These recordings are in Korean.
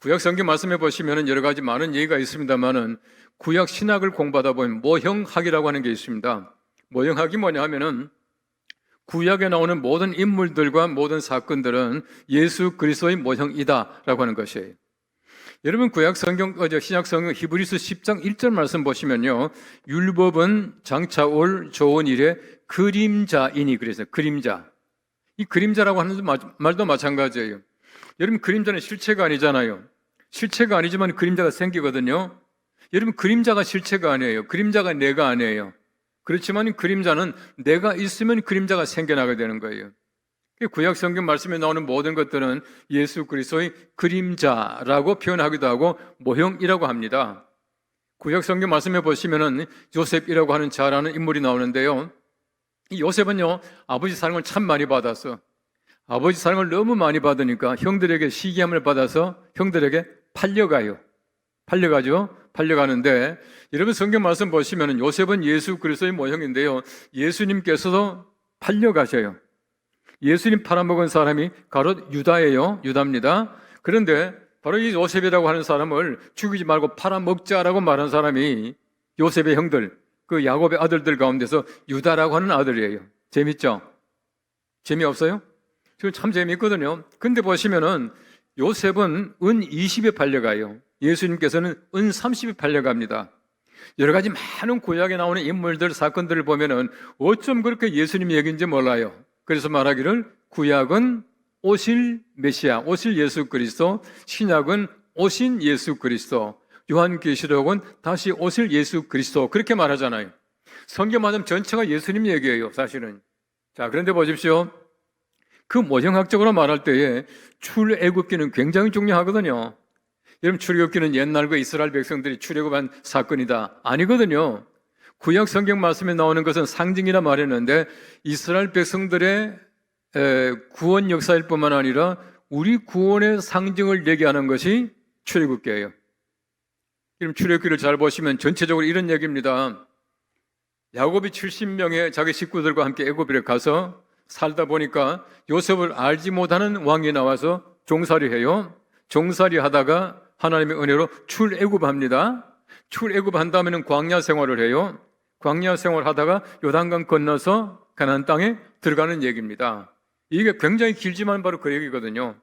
구약 성경 말씀해 보시면 여러 가지 많은 얘기가 있습니다만은 구약 신학을 공부하다 보면 모형학이라고 하는 게 있습니다. 모형학이 뭐냐 하면은 구약에 나오는 모든 인물들과 모든 사건들은 예수 그리스도의 모형이다라고 하는 것이에요. 여러분 구약 성경, 신약 성경 히브리서 10장 1절 말씀 보시면요, 율법은 장차 올 좋은 일의 그림자이니, 그래서 그림자. 이 그림자라고 하는 말도 마찬가지예요. 여러분 그림자는 실체가 아니잖아요. 실체가 아니지만 그림자가 생기거든요. 여러분 그림자가 실체가 아니에요. 그림자가 내가 아니에요. 그렇지만 그림자는 내가 있으면 그림자가 생겨나게 되는 거예요. 구약 성경 말씀에 나오는 모든 것들은 예수 그리스도의 그림자라고 표현하기도 하고 모형이라고 합니다. 구약 성경 말씀에 보시면은 요셉이라고 하는 잘하는 인물이 나오는데요. 이 요셉은요, 아버지 사랑을 참 많이 받아서, 아버지 사랑을 너무 많이 받으니까 형들에게 시기함을 받아서 형들에게 팔려가는데, 여러분 성경 말씀 보시면 요셉은 예수 그리스도의 모형인데요, 예수님께서도 팔려가셔요. 예수님 팔아먹은 사람이 가롯 유다입니다. 그런데 바로 이 요셉이라고 하는 사람을 죽이지 말고 팔아먹자라고 말한 사람이 요셉의 형들, 그 야곱의 아들들 가운데서 유다라고 하는 아들이에요. 재밌죠? 재미없어요? 지금 참 재미있거든요. 근데 보시면은 요셉은 은 20에 팔려가요. 예수님께서는 은 30에 팔려갑니다. 여러 가지 많은 구약에 나오는 인물들, 사건들을 보면은 어쩜 그렇게 예수님 얘기인지 몰라요. 그래서 말하기를 구약은 오실 메시아, 오실 예수 그리스도, 신약은 오신 예수 그리스도, 요한계시록은 다시 오실 예수 그리스도, 그렇게 말하잖아요. 성경 말씀 전체가 예수님 얘기예요, 사실은. 자, 그런데 보십시오. 그 모형학적으로 말할 때에 출애굽기는 굉장히 중요하거든요. 여러분 출애굽기는 옛날 그 이스라엘 백성들이 출애굽한 사건이다, 아니거든요. 구약 성경 말씀에 나오는 것은 상징이라 말했는데 이스라엘 백성들의 구원 역사일 뿐만 아니라 우리 구원의 상징을 얘기하는 것이 출애굽기예요. 그럼 출애굽기를 잘 보시면 전체적으로 이런 얘기입니다. 야곱이 70명의 자기 식구들과 함께 애굽에 가서 살다 보니까 요셉을 알지 못하는 왕이 나와서 종살이 해요. 종살이 하다가 하나님의 은혜로 출애굽합니다. 출애굽한 다음에는 광야 생활을 해요. 광야 생활하다가 요단강 건너서 가나안 땅에 들어가는 얘기입니다. 이게 굉장히 길지만 바로 그 얘기거든요.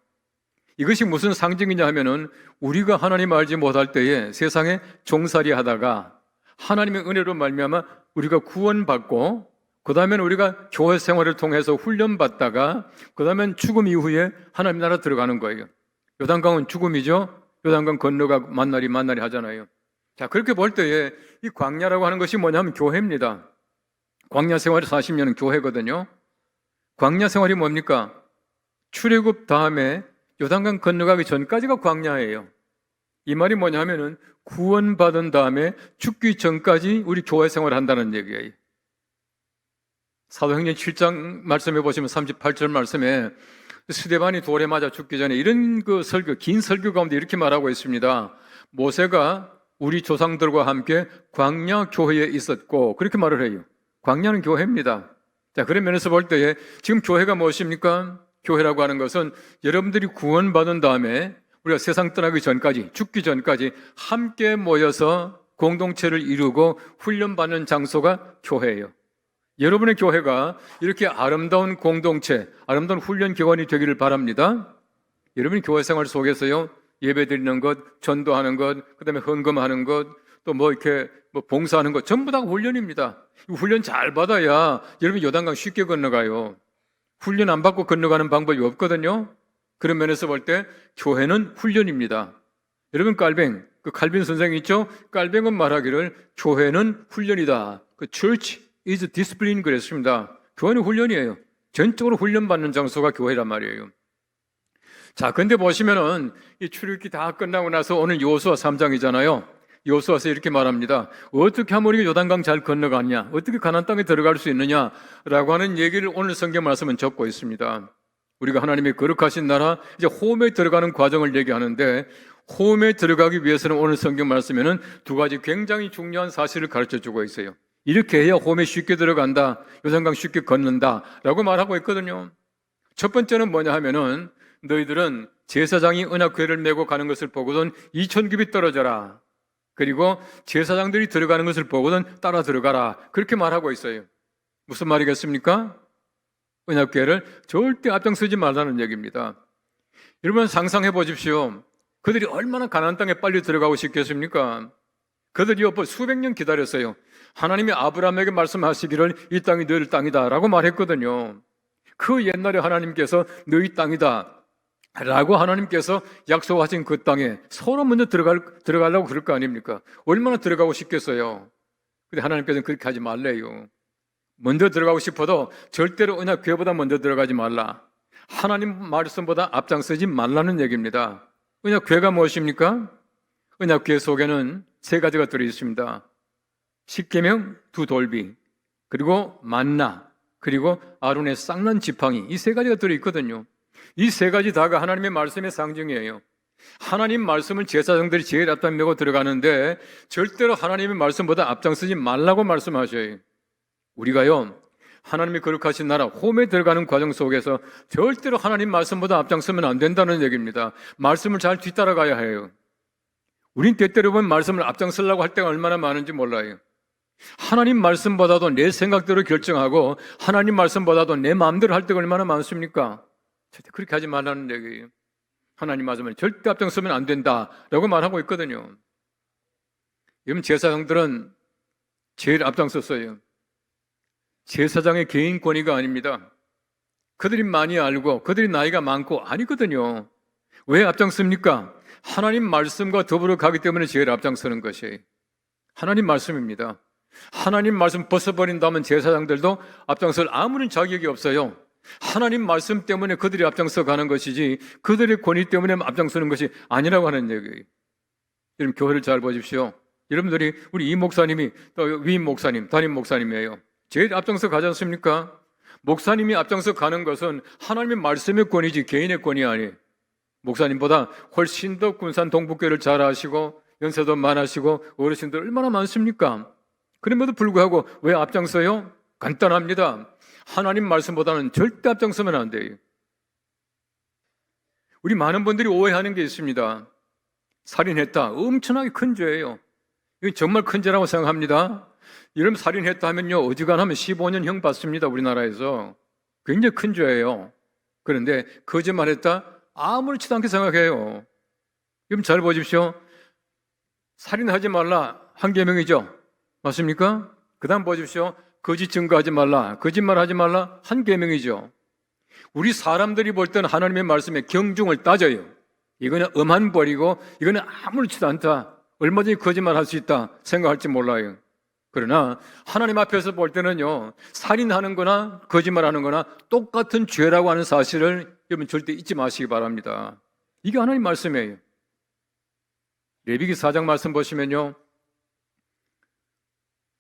이것이 무슨 상징이냐 하면은 우리가 하나님 알지 못할 때에 세상에 종살이 하다가 하나님의 은혜로 말미암아 우리가 구원받고, 그 다음에는 우리가 교회 생활을 통해서 훈련받다가, 그 다음엔 죽음 이후에 하나님 나라 들어가는 거예요. 요단강은 죽음이죠. 요단강 건너가 만나리 하잖아요. 자, 그렇게 볼 때에 이 광야라고 하는 것이 뭐냐면 교회입니다. 광야 생활이 40년은 교회거든요. 광야 생활이 뭡니까? 출애굽 다음에 요단강 건너가기 전까지가 광야예요. 이 말이 뭐냐면은 구원받은 다음에 죽기 전까지 우리 교회 생활을 한다는 얘기예요. 사도행전 7장 말씀해 보시면 38절 말씀에 스데반이 돌에 맞아 죽기 전에 이런 그 설교, 긴 설교 가운데 이렇게 말하고 있습니다. 모세가 우리 조상들과 함께 광야 교회에 있었고, 그렇게 말을 해요. 광야는 교회입니다. 자, 그런 면에서 볼 때에 지금 교회가 무엇입니까? 교회라고 하는 것은 여러분들이 구원받은 다음에 우리가 세상 떠나기 전까지, 죽기 전까지 함께 모여서 공동체를 이루고 훈련받는 장소가 교회예요. 여러분의 교회가 이렇게 아름다운 공동체, 아름다운 훈련 기관이 되기를 바랍니다. 여러분의 교회 생활 속에서요, 예배 드리는 것, 전도하는 것, 그 다음에 헌금하는 것, 또 이렇게 봉사하는 것, 전부 다 훈련입니다. 훈련 잘 받아야 여러분 요단강 쉽게 건너가요. 훈련 안 받고 건너가는 방법이 없거든요. 그런 면에서 볼 때 교회는 훈련입니다. 여러분 그 칼빈 선생 있죠? 칼빈은 말하기를 교회는 훈련이다. 그 church is discipline 그랬습니다. 교회는 훈련이에요. 전적으로 훈련받는 장소가 교회란 말이에요. 자, 근데 보시면은 이 출애굽기 다 끝나고 나서 오늘 여호수아 3장이잖아요. 여호수아서 이렇게 말합니다. 어떻게 하면 우리가 요단강 잘 건너갔냐? 어떻게 가나안 땅에 들어갈 수 있느냐라고 하는 얘기를 오늘 성경 말씀은 적고 있습니다. 우리가 하나님의 거룩하신 나라, 이제 홈에 들어가는 과정을 얘기하는데 홈에 들어가기 위해서는 오늘 성경 말씀에는 두 가지 굉장히 중요한 사실을 가르쳐 주고 있어요. 이렇게 해야 홈에 쉽게 들어간다, 요단강 쉽게 걷는다 라고 말하고 있거든요. 첫 번째는 뭐냐 하면은 너희들은 제사장이 언약궤를 메고 가는 것을 보고는 2000규빗 떨어져라. 그리고 제사장들이 들어가는 것을 보고는 따라 들어가라. 그렇게 말하고 있어요. 무슨 말이겠습니까? 언약궤를 절대 앞장서지 말라는 얘기입니다. 여러분 상상해 보십시오. 그들이 얼마나 가나안 땅에 빨리 들어가고 싶겠습니까? 그들이 수백 년 기다렸어요. 하나님이 아브라함에게 말씀하시기를 이 땅이 너희 땅이다 라고 말했거든요. 그 옛날에 하나님께서 너희 땅이다 라고 하나님께서 약속하신 그 땅에 서로 먼저 들어가려고 그럴 거 아닙니까? 얼마나 들어가고 싶겠어요. 근데 하나님께서는 그렇게 하지 말래요. 먼저 들어가고 싶어도 절대로 언약궤보다 먼저 들어가지 말라. 하나님 말씀보다 앞장서지 말라는 얘기입니다. 언약궤가 무엇입니까? 언약궤 속에는 세 가지가 들어있습니다. 십계명, 두 돌비, 그리고 만나, 그리고 아론의 쌍난 지팡이, 이 세 가지가 들어있거든요. 이 세 가지 다가 하나님의 말씀의 상징이에요. 하나님 말씀을 제사장들이 제일 앞에 메고 들어가는데 절대로 하나님의 말씀보다 앞장서지 말라고 말씀하셔요. 우리가요, 하나님이 거룩하신 나라 홈에 들어가는 과정 속에서 절대로 하나님 말씀보다 앞장서면 안 된다는 얘기입니다. 말씀을 잘 뒤따라가야 해요. 우린 때때로 보면 말씀을 앞장서려고 할 때가 얼마나 많은지 몰라요. 하나님 말씀보다도 내 생각대로 결정하고 하나님 말씀보다도 내 마음대로 할 때가 얼마나 많습니까? 절대 그렇게 하지 말라는 얘기예요. 하나님 말씀은 절대 앞장서면 안 된다라고 말하고 있거든요. 여러분 제사장들은 제일 앞장섰어요. 제사장의 개인 권위가 아닙니다. 그들이 많이 알고 그들이 나이가 많고 아니거든요. 왜 앞장섭니까? 하나님 말씀과 더불어 가기 때문에 제일 앞장서는 것이에요. 하나님 말씀입니다. 하나님 말씀 벗어버린다면 제사장들도 앞장설 아무런 자격이 없어요. 하나님 말씀 때문에 그들이 앞장서 가는 것이지 그들의 권위 때문에 앞장서는 것이 아니라고 하는 얘기예요. 여러분 교회를 잘 보십시오. 여러분들이 우리 이 목사님이 또 위임 목사님, 담임 목사님이에요. 제일 앞장서 가지 않습니까? 목사님이 앞장서 가는 것은 하나님의 말씀의 권위지 개인의 권위 아니에요. 목사님보다 훨씬 더 군산 동북교를 잘 아시고 연세도 많으시고 어르신들 얼마나 많습니까? 그럼에도 불구하고 왜 앞장서요? 간단합니다. 하나님 말씀보다는 절대 앞장서면 안 돼요. 우리 많은 분들이 오해하는 게 있습니다. 살인했다. 엄청나게 큰 죄예요. 이건 정말 큰 죄라고 생각합니다. 여러분 살인했다 하면요 어지간하면 15년 형 받습니다. 우리나라에서. 굉장히 큰 죄예요. 그런데 거짓말했다? 아무렇지도 않게 생각해요. 여러분 잘 보십시오. 살인하지 말라 한 계명이죠. 맞습니까? 그 다음 보십시오. 거짓 증거하지 말라, 거짓말하지 말라 한 계명이죠. 우리 사람들이 볼 때는 하나님의 말씀에 경중을 따져요. 이거는 엄한 벌이고 이거는 아무렇지도 않다. 얼마든지 거짓말할 수 있다 생각할지 몰라요. 그러나 하나님 앞에서 볼 때는요 살인하는 거나 거짓말하는 거나 똑같은 죄라고 하는 사실을 여러분 절대 잊지 마시기 바랍니다. 이게 하나님 말씀이에요. 레위기 4장 말씀 보시면요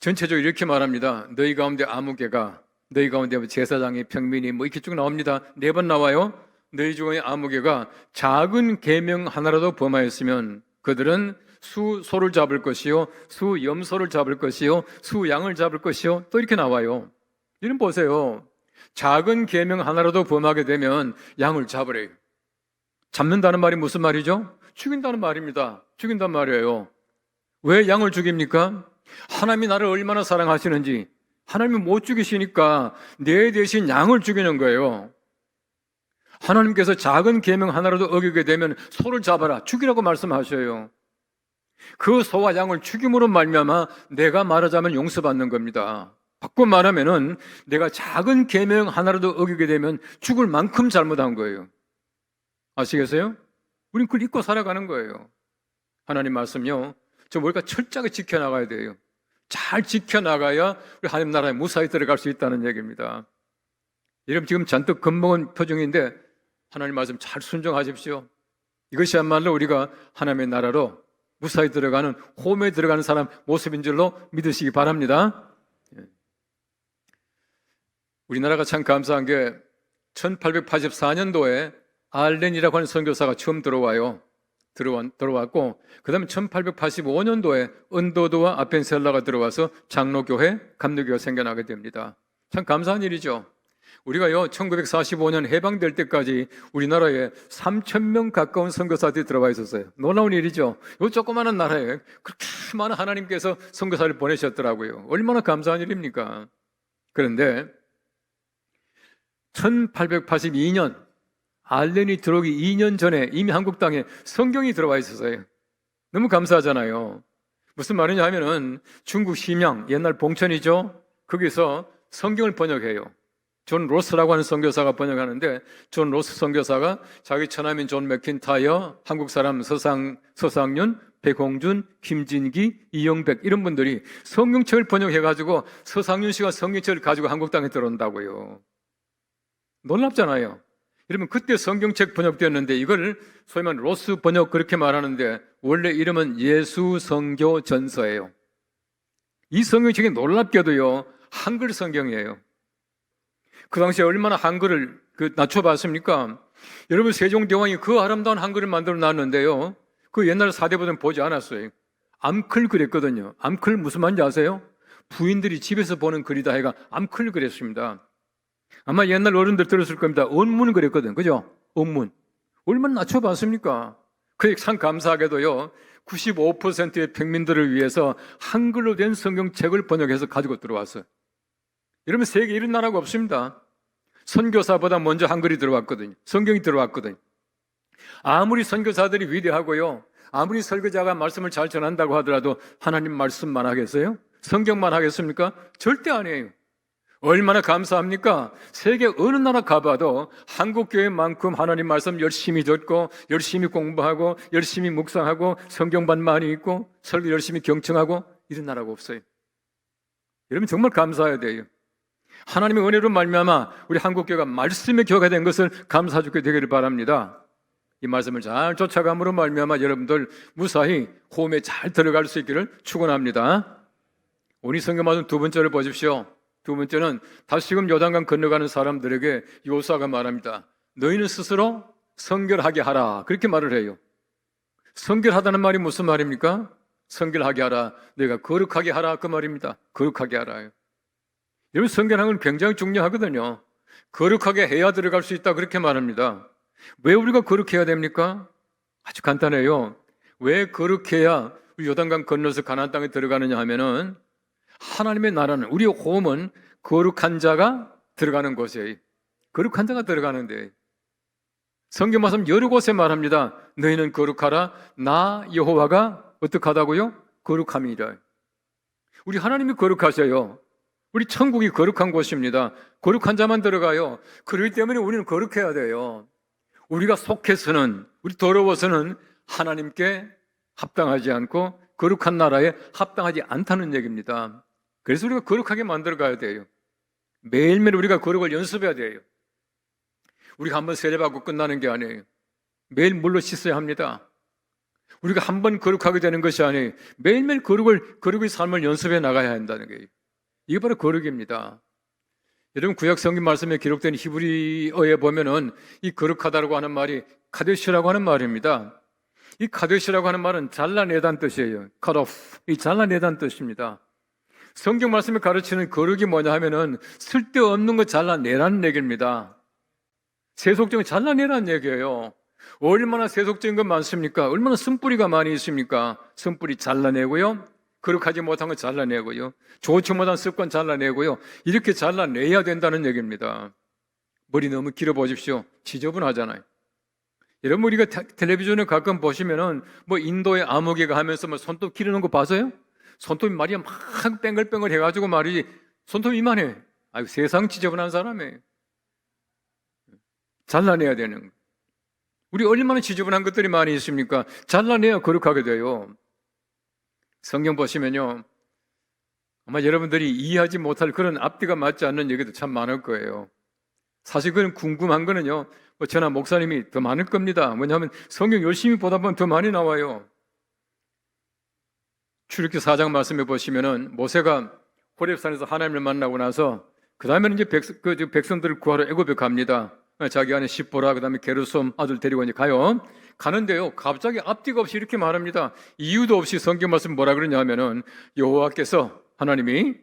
전체적으로 이렇게 말합니다. 너희 가운데 아무개가, 너희 가운데 제사장이, 평민이 뭐 이렇게 쭉 나옵니다. 4번 나와요. 너희 중에 아무개가 작은 계명 하나라도 범하였으면 그들은 수소를 잡을 것이요 수염소를 잡을 것이요 수양을 잡을 것이요 또 이렇게 나와요. 이런 보세요. 작은 계명 하나라도 범하게 되면 양을 잡으래요. 잡는다는 말이 무슨 말이죠? 죽인다는 말입니다. 죽인단 말이에요. 왜 양을 죽입니까? 하나님이 나를 얼마나 사랑하시는지 하나님이 못 죽이시니까 내 대신 양을 죽이는 거예요. 하나님께서 작은 계명 하나라도 어기게 되면 소를 잡아라 죽이라고 말씀하셔요. 그 소와 양을 죽임으로 말미암아 내가 말하자면 용서받는 겁니다. 바꿔 말하면은 내가 작은 계명 하나라도 어기게 되면 죽을 만큼 잘못한 거예요. 아시겠어요? 우린 그걸 잊고 살아가는 거예요. 하나님 말씀요 저 뭘까 철저하게 지켜나가야 돼요. 잘 지켜나가야 우리 하나님 나라에 무사히 들어갈 수 있다는 얘기입니다. 여러분 지금 잔뜩 겁먹은 표정인데 하나님 말씀 잘 순종하십시오. 이것이야말로 우리가 하나님의 나라로 무사히 들어가는 홈에 들어가는 사람 모습인 줄로 믿으시기 바랍니다. 우리나라가 참 감사한 게 1884년도에 알렌이라고 하는 선교사가 처음 들어와요. 들어왔고, 그 다음에 1885년도에 언더드와 아펜셀라가 들어와서 장로교회, 감리교회가 생겨나게 됩니다. 참 감사한 일이죠. 우리가요, 1945년 해방될 때까지 우리나라에 3,000명 가까운 선교사들이 들어와 있었어요. 놀라운 일이죠. 이 조그마한 나라에 그렇게 많은 하나님께서 선교사를 보내셨더라고요. 얼마나 감사한 일입니까? 그런데 1882년 알렌이 들어오기 2년 전에 이미 한국 땅에 성경이 들어와 있었어요. 너무 감사하잖아요. 무슨 말이냐 하면은 중국 심양, 옛날 봉천이죠. 거기서 성경을 번역해요. 존 로스라고 하는 선교사가 번역하는데, 존 로스 선교사가 자기 처남인 존 맥킨타이어, 한국 사람 서상윤, 백홍준, 김진기, 이영백 이런 분들이 성경책을 번역해가지고 서상윤 씨가 성경책을 가지고 한국 땅에 들어온다고요. 놀랍잖아요. 여러분, 그때 성경책 번역되었는데 이걸 소위 말하는 로스 번역 그렇게 말하는데 원래 이름은 예수성교전서예요. 이 성경책이 놀랍게도요, 한글 성경이에요. 그 당시에 얼마나 한글을 낮춰봤습니까? 여러분, 세종대왕이 그 아름다운 한글을 만들어 놨는데요, 그 옛날 사대부들은 보지 않았어요. 암클 그랬거든요. 암클 무슨 말인지 아세요? 부인들이 집에서 보는 글이다 해가 암클 그랬습니다. 아마 옛날 어른들 들었을 겁니다. 언문 그랬거든, 그죠? 언문. 얼마나 낮춰봤습니까? 그게 참 감사하게도요, 95%의 평민들을 위해서 한글로 된 성경책을 번역해서 가지고 들어왔어요. 여러분, 세계에 이런 나라가 없습니다. 선교사보다 먼저 한글이 들어왔거든요. 성경이 들어왔거든요. 아무리 선교사들이 위대하고요, 아무리 설교자가 말씀을 잘 전한다고 하더라도 하나님 말씀만 하겠어요? 성경만 하겠습니까? 절대 아니에요. 얼마나 감사합니까? 세계 어느 나라 가봐도 한국교회만큼 하나님 말씀 열심히 듣고 열심히 공부하고 열심히 묵상하고 성경반 많이 읽고 설교 열심히 경청하고 이런 나라가 없어요. 여러분, 정말 감사해야 돼요. 하나님의 은혜로 말미암아 우리 한국교회가 말씀의 교회가 된 것을 감사해 주게 되기를 바랍니다. 이 말씀을 잘 쫓아감으로 말미암아 여러분들 무사히 홈에 잘 들어갈 수 있기를 축원합니다. 오늘 성경 말씀 두 번째를 보십시오. 두 번째는 다시금 요단강 건너가는 사람들에게 요수아가 말합니다. 너희는 스스로 성결하게 하라, 그렇게 말을 해요. 성결하다는 말이 무슨 말입니까? 성결하게 하라, 너희가 거룩하게 하라, 그 말입니다. 거룩하게 하라. 여러분, 성결하는 건 굉장히 중요하거든요. 거룩하게 해야 들어갈 수 있다, 그렇게 말합니다. 왜 우리가 거룩해야 됩니까? 아주 간단해요. 왜 거룩해야 우리 요단강 건너서 가나안 땅에 들어가느냐 하면은 하나님의 나라는, 우리의 홈은 거룩한 자가 들어가는 곳이에요. 거룩한 자가 들어가는데, 성경 말씀 여러 곳에 말합니다. 너희는 거룩하라, 나 여호와가 어떻게 하다고요? 거룩함이라. 우리 하나님이 거룩하셔요. 우리 천국이 거룩한 곳입니다. 거룩한 자만 들어가요. 그렇기 때문에 우리는 거룩해야 돼요. 우리가 속해서는, 우리 더러워서는 하나님께 합당하지 않고 거룩한 나라에 합당하지 않다는 얘기입니다. 그래서 우리가 거룩하게 만들어 가야 돼요. 매일매일 우리가 거룩을 연습해야 돼요. 우리가 한번 세례받고 끝나는 게 아니에요. 매일 물로 씻어야 합니다. 우리가 한번 거룩하게 되는 것이 아니에요. 매일매일 거룩의 삶을 연습해 나가야 한다는 거예요. 이게 바로 거룩입니다. 여러분, 구약 성경 말씀에 기록된 히브리어에 보면은 이 거룩하다라고 하는 말이 카데시라고 하는 말입니다. 이 카데시라고 하는 말은 잘라내다는 뜻이에요. cut off. 이 잘라내다는 뜻입니다. 성경 말씀에 가르치는 거룩이 뭐냐 하면은 쓸데없는 거 잘라내라는 얘기입니다. 세속적인 잘라내라는 얘기예요. 얼마나 세속적인 건 많습니까? 얼마나 쓴뿌리가 많이 있습니까? 쓴뿌리 잘라내고요, 거룩하지 못한 거 잘라내고요, 좋지 못한 습관 잘라내고요, 이렇게 잘라내야 된다는 얘기입니다. 머리 너무 길어 보십시오. 지저분하잖아요. 여러분, 우리가 텔레비전에 가끔 보시면은 뭐 인도의 아무개가 하면서 뭐 손톱 기르는 거 봐서요? 손톱이 말이야 막 뺑글뺑글 해가지고 말이지, 손톱 이만해. 아유, 세상 지저분한 사람이에요. 잘라내야 되는 거. 우리 얼마나 지저분한 것들이 많이 있습니까? 잘라내야 거룩하게 돼요. 성경 보시면요, 아마 여러분들이 이해하지 못할 그런 앞뒤가 맞지 않는 얘기도 참 많을 거예요. 사실 그런 궁금한 거는요, 저나 목사님이 더 많을 겁니다. 뭐냐면 성경 열심히 보다 보면 더 많이 나와요. 출애굽기 4장 말씀해 보시면은 모세가 호렙산에서 하나님을 만나고 나서 그 다음에는 이제 백성들을 구하러 애굽에 갑니다. 자기 아내 십보라, 그 다음에 게르솜 아들 데리고 이제 가요. 가는데요, 갑자기 앞뒤가 없이 이렇게 말합니다. 이유도 없이 성경 말씀 뭐라 그러냐면은 여호와께서 하나님이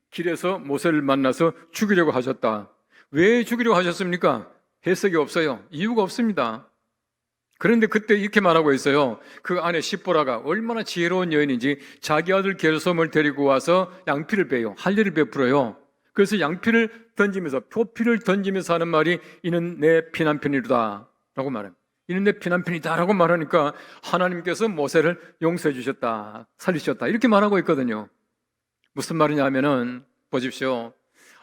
길에서 모세를 만나서 죽이려고 하셨다. 왜 죽이려고 하셨습니까? 해석이 없어요. 이유가 없습니다. 그런데 그때 이렇게 말하고 있어요. 그 아내 십보라가 얼마나 지혜로운 여인인지 자기 아들 게르솜을 데리고 와서 양피를 베요. 할례를 베풀어요. 그래서 양피를 던지면서, 표피를 던지면서 하는 말이 이는 내 피난편이로다 라고 말합니다. 이는 내 피난편이다 라고 말하니까 하나님께서 모세를 용서해 주셨다, 살리셨다 이렇게 말하고 있거든요. 무슨 말이냐 하면은 보십시오.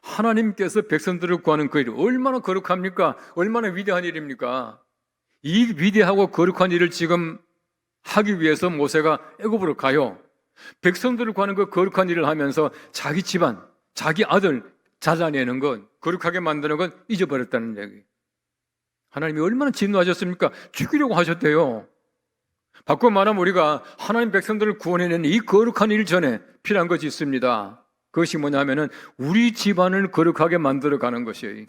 하나님께서 백성들을 구하는 그 일이 얼마나 거룩합니까? 얼마나 위대한 일입니까? 이 위대하고 거룩한 일을 지금 하기 위해서 모세가 애굽으로 가요. 백성들을 구하는 그 거룩한 일을 하면서 자기 집안, 자기 아들 잘라내는 것, 거룩하게 만드는 건 잊어버렸다는 얘기. 하나님이 얼마나 진노하셨습니까? 죽이려고 하셨대요. 바꿔 말하면 우리가 하나님 백성들을 구원해내는 이 거룩한 일 전에 필요한 것이 있습니다. 그것이 뭐냐면은 우리 집안을 거룩하게 만들어가는 것이에요.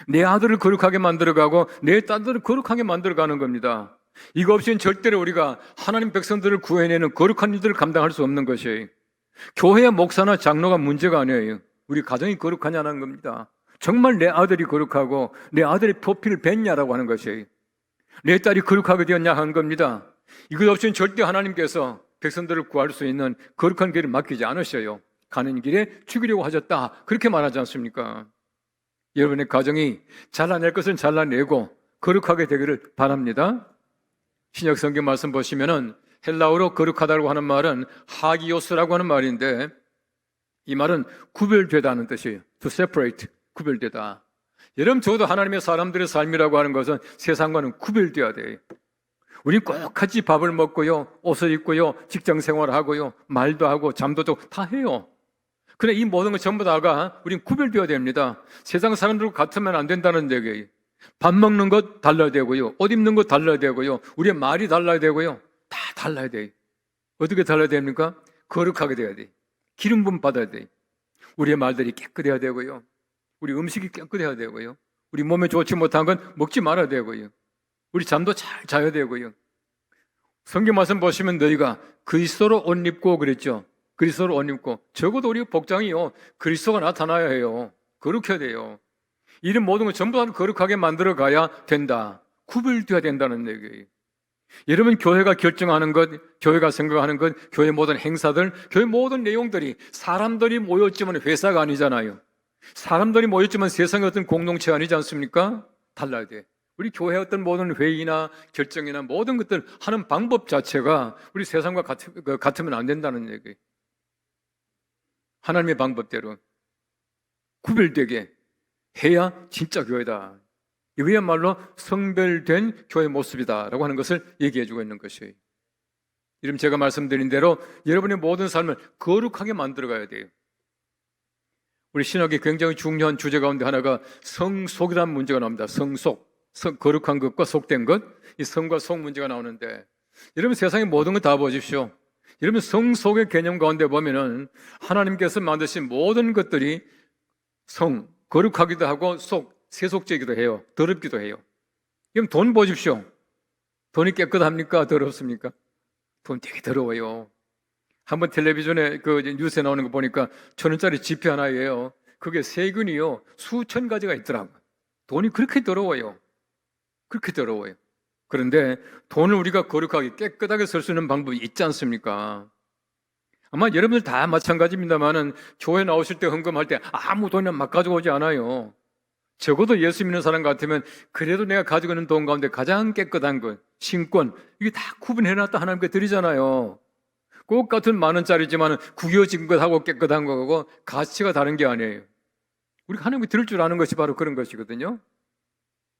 내 아들을 거룩하게 만들어가고 내 딸들을 거룩하게 만들어가는 겁니다. 이거 없이는 절대로 우리가 하나님 백성들을 구해내는 거룩한 일들을 감당할 수 없는 것이에요. 교회의 목사나 장로가 문제가 아니에요. 우리 가정이 거룩하냐는 겁니다. 정말 내 아들이 거룩하고 내 아들의 표피를 뱉냐라고 하는 것이에요. 내 딸이 거룩하게 되었냐 하는 겁니다. 이것 없이는 절대 하나님께서 백성들을 구할 수 있는 거룩한 길을 맡기지 않으셔요. 가는 길에 죽이려고 하셨다 그렇게 말하지 않습니까? 여러분의 가정이 잘라낼 것은 잘라내고 거룩하게 되기를 바랍니다. 신약 성경 말씀 보시면은 헬라어로 거룩하다고 하는 말은 하기오스라고 하는 말인데 이 말은 구별되다는 뜻이에요. To separate, 구별되다. 여러분 저도 하나님의 사람들의 삶이라고 하는 것은 세상과는 구별되어야 돼요. 우리 꼭 같이 밥을 먹고요, 옷을 입고요, 직장 생활을 하고요, 말도 하고 잠도 자고 다 해요. 그런데 이 모든 것 전부 다가 우린 구별되어야 됩니다. 세상 사람들과 같으면 안 된다는 얘기예요. 밥 먹는 것 달라야 되고요, 옷 입는 것 달라야 되고요, 우리의 말이 달라야 되고요, 다 달라야 돼요. 어떻게 달라야 됩니까? 거룩하게 돼야 돼요. 기름 부음 받아야 돼요. 우리의 말들이 깨끗해야 되고요, 우리 음식이 깨끗해야 되고요, 우리 몸에 좋지 못한 건 먹지 말아야 되고요, 우리 잠도 잘 자야 되고요. 성경 말씀 보시면 너희가 그리스도로 옷 입고 그랬죠. 그리스도로 옷 입고, 적어도 우리 복장이요 그리스도가 나타나야 해요. 거룩해야 돼요. 이런 모든 걸 전부 다 거룩하게 만들어 가야 된다. 구별되어야 된다는 얘기예요. 여러분 교회가 결정하는 것, 교회가 생각하는 것, 교회 모든 행사들, 교회 모든 내용들이 사람들이 모였지만 회사가 아니잖아요. 사람들이 모였지만 세상의 어떤 공동체가 아니지 않습니까? 달라야 돼. 우리 교회 어떤 모든 회의나 결정이나 모든 것들 하는 방법 자체가 우리 세상과 같으면 안 된다는 얘기예요. 하나님의 방법대로 구별되게 해야 진짜 교회다. 이거야말로 성별된 교회 모습이다라고 하는 것을 얘기해주고 있는 것이에요. 이름 제가 말씀드린 대로 여러분의 모든 삶을 거룩하게 만들어가야 돼요. 우리 신학의 굉장히 중요한 주제 가운데 하나가 성속이라는 문제가 나옵니다. 성속, 거룩한 것과 속된 것, 이 성과 속 문제가 나오는데 여러분 세상의 모든 것 다 보십시오. 여러분 성속의 개념 가운데 보면은 하나님께서 만드신 모든 것들이 성, 거룩하기도 하고 속, 세속적이기도 해요. 더럽기도 해요. 그럼 돈 보십시오. 돈이 깨끗합니까? 더럽습니까? 돈 되게 더러워요. 한번 텔레비전에 그 뉴스에 나오는 거 보니까 1,000원짜리 지폐 하나예요. 그게 세균이요 수천 가지가 있더라고요. 돈이 그렇게 더러워요. 그렇게 더러워요. 그런데 돈을 우리가 거룩하게 깨끗하게 쓸 수 있는 방법이 있지 않습니까? 아마 여러분들 다 마찬가지입니다만은 교회 나오실 때 헌금할 때 아무 돈이나 막 가지고 오지 않아요. 적어도 예수 믿는 사람 같으면 그래도 내가 가지고 있는 돈 가운데 가장 깨끗한 것, 신권, 이게 다 구분해놨다 하나님께 드리잖아요. 꼭 같은 10,000원짜리지만 구겨진 것하고 깨끗한 거하고 가치가 다른 게 아니에요. 우리가 하나님께 드릴 줄 아는 것이 바로 그런 것이거든요.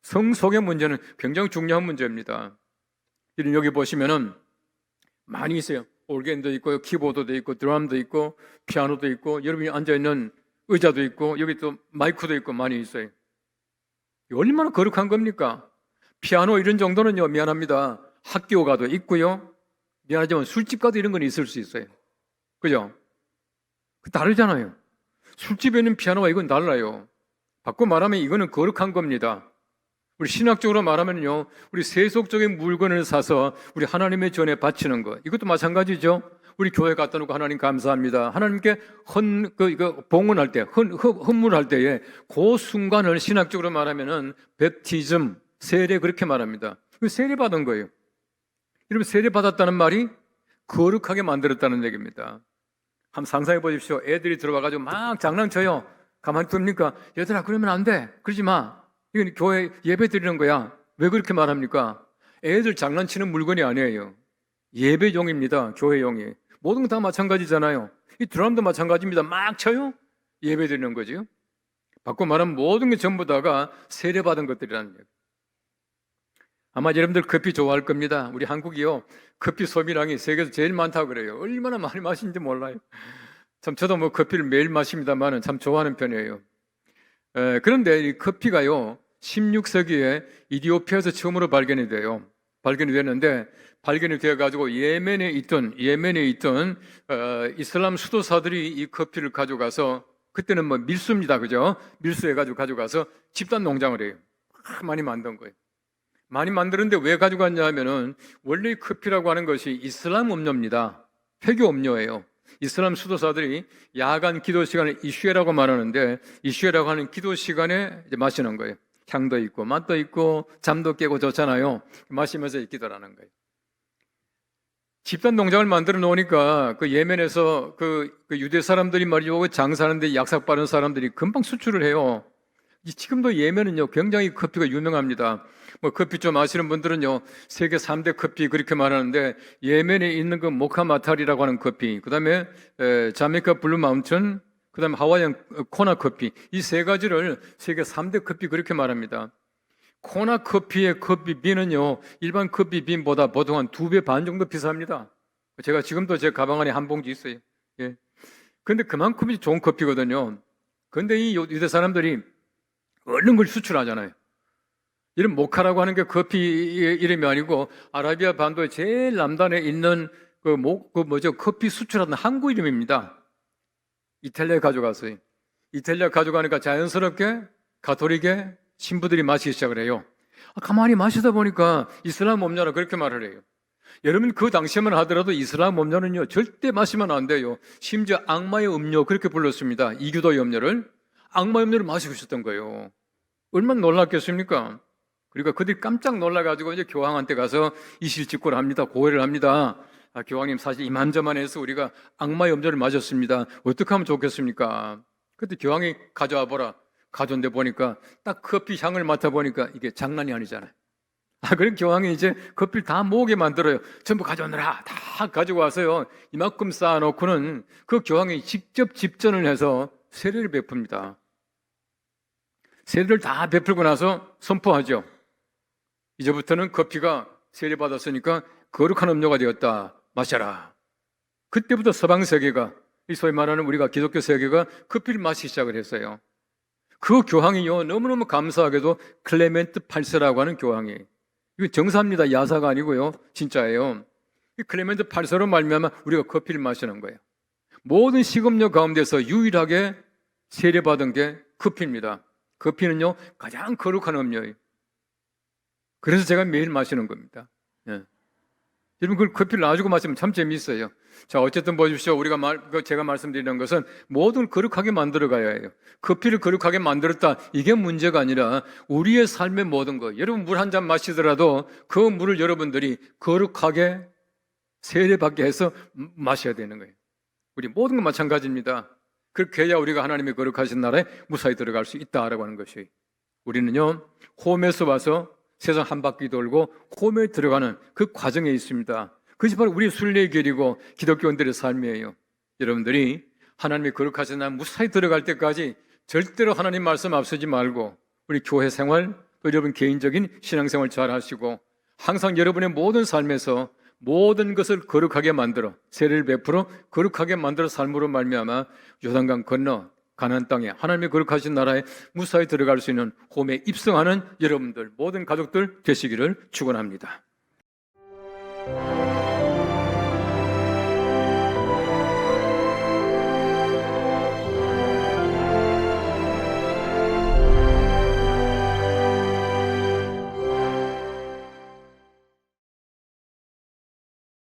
성속의 문제는 굉장히 중요한 문제입니다. 여기 보시면은 많이 있어요. 올겐도 있고, 키보드도 있고, 드럼도 있고, 피아노도 있고, 여러분이 앉아있는 의자도 있고, 여기 또 마이크도 있고 많이 있어요. 얼마나 거룩한 겁니까? 피아노 이런 정도는요, 미안합니다. 학교 가도 있고요. 미안하지만 술집 가도 이런 건 있을 수 있어요. 그죠? 다르잖아요. 술집에 있는 피아노와 이건 달라요. 바꿔 말하면 이거는 거룩한 겁니다. 우리 신학적으로 말하면요, 우리 세속적인 물건을 사서 우리 하나님의 전에 바치는 것, 이것도 마찬가지죠. 우리 교회 갖다 놓고 하나님 감사합니다. 하나님께 봉헌할 때, 헌물할 때에 그 순간을 신학적으로 말하면은 베프티즘, 세례 그렇게 말합니다. 세례 받은 거예요. 여러분, 세례 받았다는 말이 거룩하게 만들었다는 얘기입니다. 한번 상상해 보십시오. 애들이 들어와가지고 막 장난쳐요. 가만히 둡니까? 얘들아, 그러면 안 돼. 그러지 마. 이건 교회 예배 드리는 거야. 왜 그렇게 말합니까? 애들 장난치는 물건이 아니에요. 예배용입니다. 교회용이. 모든 건 다 마찬가지잖아요. 이 드럼도 마찬가지입니다. 막 쳐요? 예배 드리는 거죠. 바꿔 말하면 모든 게 전부 다가 세례받은 것들이라는 얘기예요. 아마 여러분들 커피 좋아할 겁니다. 우리 한국이요, 커피 소비량이 세계에서 제일 많다고 그래요. 얼마나 많이 마시는지 몰라요. 참 저도 뭐 커피를 매일 마십니다만 참 좋아하는 편이에요. 그런데 이 커피가요, 16세기에 이디오피아에서 처음으로 발견이 됐는데, 발견이 되어가지고 예멘에 있던 이슬람 수도사들이 이 커피를 가져가서, 그때는 뭐 밀수입니다, 그죠? 밀수해가지고 가져가서 집단 농장을 해요. 많이 만든 거예요. 많이 만드는데 왜 가져갔냐 하면은, 원래 커피라고 하는 것이 이슬람 음료입니다. 회교 음료예요. 이슬람 수도사들이 야간 기도 시간을 이슈에라고 말하는데, 이슈에라고 하는 기도 시간에 이제 마시는 거예요. 향도 있고 맛도 있고 잠도 깨고 좋잖아요. 마시면서 기도하는 거예요. 집단 농장을 만들어 놓으니까 그 예멘에서 그 유대 사람들이 말이죠, 장사하는데 약삭 빠른 사람들이 금방 수출을 해요. 지금도 예멘은요, 굉장히 커피가 유명합니다. 뭐 커피 좀 아시는 분들은요, 세계 3대 커피 그렇게 말하는데, 예멘에 있는 그 모카마탈이라고 하는 커피, 그 다음에 자메이카 블루 마운틴, 그 다음에 하와이안 코나 커피, 이 세 가지를 세계 3대 커피 그렇게 말합니다. 코나 커피의 커피비는요, 일반 커피비보다 보통 한 2배 반 정도 비쌉니다. 제가 지금도 제 가방 안에 한 봉지 있어요. 예. 근데 그만큼이 좋은 커피거든요. 근데 이 유대 사람들이 얼른 걸 수출하잖아요. 이런 모카라고 하는 게 커피 이름이 아니고, 아라비아 반도의 제일 남단에 있는 커피 수출하는 항구 이름입니다. 이탈리아에 가져갔어요. 이탈리아 가져가니까 자연스럽게 가톨릭의 신부들이 마시기 시작을 해요. 가만히 마시다 보니까 이슬람 음료라 그렇게 말을 해요. 여러분, 그 당시에만 하더라도 이슬람 음료는요, 절대 마시면 안 돼요. 심지어 악마의 음료 그렇게 불렀습니다. 이교도의 음료를. 악마의 음료를 마시고 있었던 거예요. 얼마나 놀랐겠습니까? 그러니까 그들이 깜짝 놀라가지고 이제 교황한테 가서 이실직고를 합니다. 고해를 합니다. 교황님, 사실 이만저만해서 우리가 악마의 음료를 마셨습니다. 어떻게 하면 좋겠습니까? 그때 교황이 가져와 보라. 가져온데 보니까 딱 커피 향을 맡아보니까 이게 장난이 아니잖아요. 그럼 교황이 이제 커피를 다 모으게 만들어요. 전부 가져오느라 다 가지고 와서요, 이만큼 쌓아놓고는 그 교황이 직접 집전을 해서 세례를 베풉니다. 세례를 다 베풀고 나서 선포하죠. 이제부터는 커피가 세례받았으니까 거룩한 음료가 되었다. 마셔라. 그때부터 서방 세계가, 이 소위 말하는 우리가 기독교 세계가 커피를 마시기 시작을 했어요. 그 교황이요, 너무너무 감사하게도 클레멘트 8세라고 하는 교황이, 이거 정사입니다. 야사가 아니고요, 진짜예요. 이 클레멘트 8세로 말미암아 우리가 커피를 마시는 거예요. 모든 식음료 가운데서 유일하게 세례받은 게 커피입니다. 커피는요, 가장 거룩한 음료예요. 그래서 제가 매일 마시는 겁니다. 예. 여러분, 그 커피를 놔주고 마시면 참 재미있어요. 자, 어쨌든 보십시오. 제가 말씀드리는 것은 모든 거룩하게 만들어 가야 해요. 커피를 거룩하게 만들었다, 이게 문제가 아니라 우리의 삶의 모든 것. 여러분, 물 한 잔 마시더라도 그 물을 여러분들이 거룩하게 세례받게 해서 마셔야 되는 거예요. 우리 모든 건 마찬가지입니다. 그렇게 해야 우리가 하나님의 거룩하신 나라에 무사히 들어갈 수 있다라고 하는 것이에요. 우리는요, 홈에서 와서 세상 한 바퀴 돌고 홈에 들어가는 그 과정에 있습니다. 그것이 바로 우리의 순례의 길이고 기독교인들의 삶이에요. 여러분들이 하나님의 거룩하신 날 무사히 들어갈 때까지 절대로 하나님 말씀 앞서지 말고, 우리 교회 생활, 또 여러분 개인적인 신앙생활 잘 하시고, 항상 여러분의 모든 삶에서 모든 것을 거룩하게 만들어, 세례를 베풀어 거룩하게 만들어 삶으로 말미암아 요단강 건너 가나안 땅에 하나님의 거룩하신 나라에 무사히 들어갈 수 있는 홈에 입성하는 여러분들, 모든 가족들 되시기를 축원합니다.